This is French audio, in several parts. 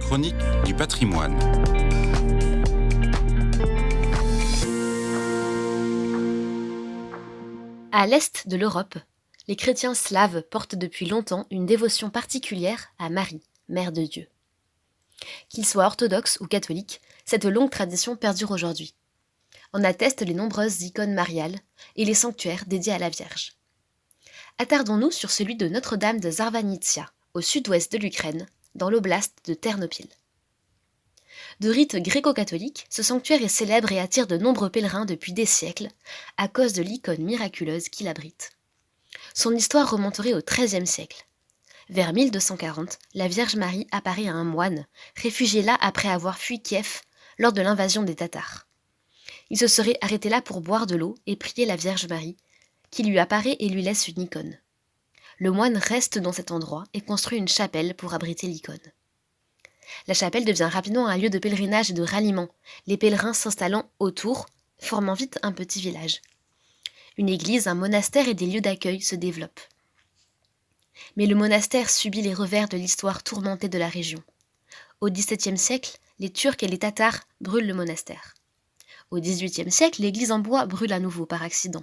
chronique du patrimoine. À l'est de l'Europe, les chrétiens slaves portent depuis longtemps une dévotion particulière à Marie, Mère de Dieu. Qu'ils soient orthodoxes ou catholiques, cette longue tradition perdure aujourd'hui. En attestent les nombreuses icônes mariales et les sanctuaires dédiés à la Vierge. Attardons-nous sur celui de Notre-Dame de Zarvanitsia, au sud-ouest de l'Ukraine, dans l'oblast de Ternopil. De rite gréco-catholique, ce sanctuaire est célèbre et attire de nombreux pèlerins depuis des siècles, à cause de l'icône miraculeuse qu'il abrite. Son histoire remonterait au XIIIe siècle. Vers 1240, la Vierge Marie apparaît à un moine, réfugié là après avoir fui Kiev lors de l'invasion des Tatars. Il se serait arrêté là pour boire de l'eau et prier la Vierge Marie, qui lui apparaît et lui laisse une icône. Le moine reste dans cet endroit et construit une chapelle pour abriter l'icône. La chapelle devient rapidement un lieu de pèlerinage et de ralliement, les pèlerins s'installant autour, formant vite un petit village. Une église, un monastère et des lieux d'accueil se développent. Mais le monastère subit les revers de l'histoire tourmentée de la région. Au XVIIe siècle, les Turcs et les Tatars brûlent le monastère. Au XVIIIe siècle, l'église en bois brûle à nouveau par accident.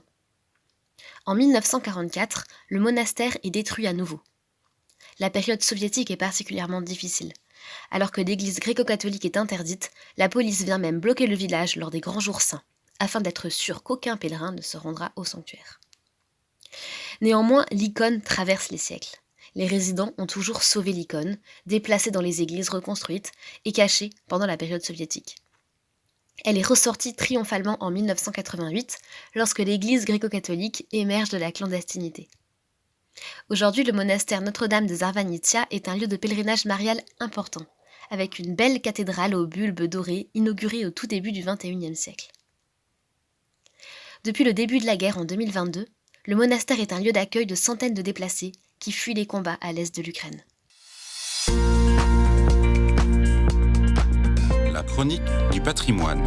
En 1944, le monastère est détruit à nouveau. La période soviétique est particulièrement difficile. Alors que l'église gréco-catholique est interdite, la police vient même bloquer le village lors des grands jours saints, afin d'être sûr qu'aucun pèlerin ne se rendra au sanctuaire. Néanmoins, l'icône traverse les siècles. Les résidents ont toujours sauvé l'icône, déplacée dans les églises reconstruites et cachée pendant la période soviétique. Elle est ressortie triomphalement en 1988, lorsque l'église gréco-catholique émerge de la clandestinité. Aujourd'hui, le monastère Notre-Dame de Zarvanitsia est un lieu de pèlerinage marial important, avec une belle cathédrale aux bulbes dorés inaugurée au tout début du XXIe siècle. Depuis le début de la guerre en 2022, le monastère est un lieu d'accueil de centaines de déplacés qui fuient les combats à l'est de l'Ukraine. La chronique du patrimoine.